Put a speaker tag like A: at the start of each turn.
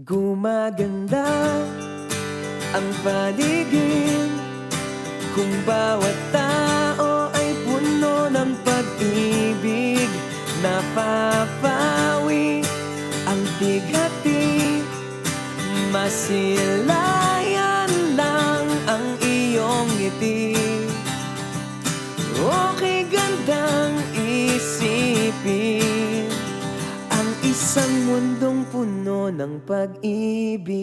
A: Gumaganda ang paligid kung bawat tao ay puno ng pag-ibig. Napapawi ang bighati, masilayan lang ang iyong ngiti. Okay gandang isipin ang isang mundong puno ng pag-ibig.